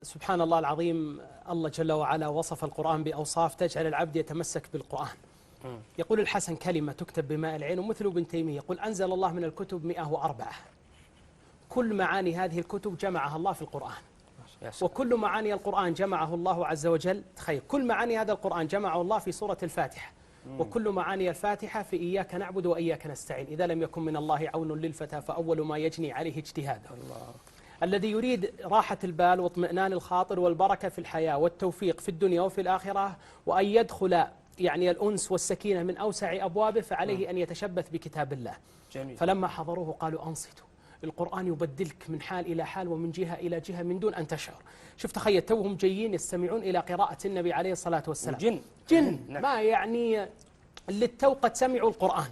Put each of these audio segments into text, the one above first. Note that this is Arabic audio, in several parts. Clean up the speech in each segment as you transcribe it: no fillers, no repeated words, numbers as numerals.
سبحان الله العظيم، الله جل وعلا وصف القرآن بأوصاف تجعل العبد يتمسك بالقرآن. يقول الحسن كلمة تكتب بماء العين، ومثل ابن تيمية يقول أنزل الله من الكتب 104، كل معاني هذه الكتب جمعها الله في القرآن، وكل معاني القرآن جمعه الله عز وجل. تخيل كل معاني هذا القرآن جمعه الله في سورة الفاتحة، وكل معاني الفاتحة في إياك نعبد وإياك نستعين. إذا لم يكن من الله عون للفتى فأول ما يجني عليه اجتهاده. الذي يريد راحة البال واطمئنان الخاطر والبركة في الحياة والتوفيق في الدنيا وفي الآخرة، وأن يدخل يعني الأنس والسكينة من أوسع أبوابه، فعليه أن يتشبث بكتاب الله. جميل. فلما حضروه قالوا أنصتوا، القرآن يبدلك من حال إلى حال ومن جهة إلى جهة من دون أن تشعر. شوف تخيل توهم جايين يستمعون إلى قراءة النبي عليه الصلاة والسلام، جن ما يعني للتو قد سمعوا القرآن،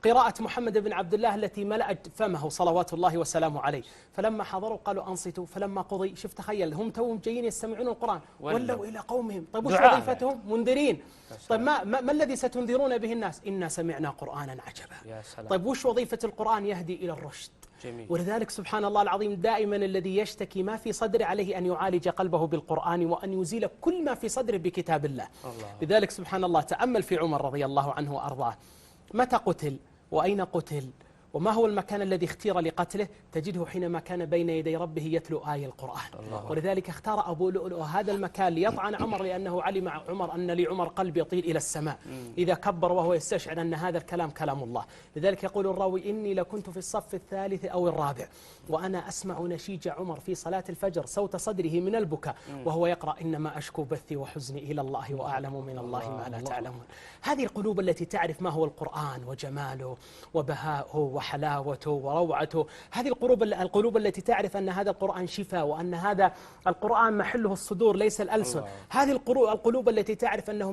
قراءة محمد بن عبد الله التي ملأت فمه صلوات الله وسلامه عليه. فلما حضروا قالوا أنصتوا، فلما قضي شوف تخيل هم توهم جايين يستمعون القرآن ولوا إلى قومهم. طيب وش وظيفتهم؟ منذرين. طيب ما الذي ستنذرون به الناس؟ إنا سمعنا قرآنا عجبا. طيب وش وظيفة القرآن؟ يهدي إلى الرشد. جميل. ولذلك سبحان الله العظيم دائما الذي يشتكي ما في صدره عليه أن يعالج قلبه بالقرآن، وأن يزيل كل ما في صدره بكتاب الله. لذلك سبحان الله تأمل في عمر رضي الله عنه وأرضاه، متى قتل وأين قتل وما هو المكان الذي اختير لقتله؟ تجده حينما كان بين يدي ربه يتلو آية القرآن. ولذلك اختار أبو لؤلؤ هذا المكان ليطعن عمر، لأنه علم عمر أن لعمر قلب يطير إلى السماء إذا كبر وهو يستشعر أن هذا الكلام كلام الله. لذلك يقول الراوي إني لكنت في الصف الثالث أو الرابع وأنا أسمع نشيج عمر في صلاة الفجر صوت صدره من البكاء وهو يقرأ إنما أشكو بثي وحزني إلى الله وأعلم من الله ما لا تعلمون. هذه القلوب التي تعرف ما هو القرآن وجماله وبهاؤه وحلاوته وروعته، هذه القلوب التي تعرف أن هذا القرآن شفاء، وأن هذا القرآن محله الصدور ليس الألسن. هذه القلوب التي تعرف أنه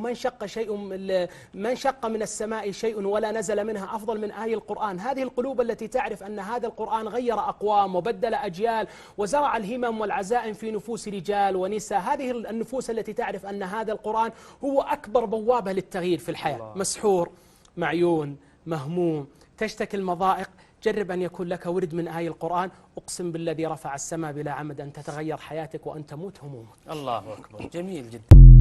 من شق من السماء شيء ولا نزل منها أفضل من آي القرآن. هذه القلوب التي تعرف أن هذا القرآن غير أقوام وبدل أجيال وزرع الهمم والعزائم في نفوس رجال ونساء. هذه النفوس التي تعرف أن هذا القرآن هو أكبر بوابة للتغيير في الحياة. مسحور، معيون، مهموم، تشتكي المضائق، جرب أن يكون لك ورد من آي القرآن، أقسم بالذي رفع السماء بلا عمد أن تتغير حياتك وأن تموت همومك. الله أكبر، جميل جدا.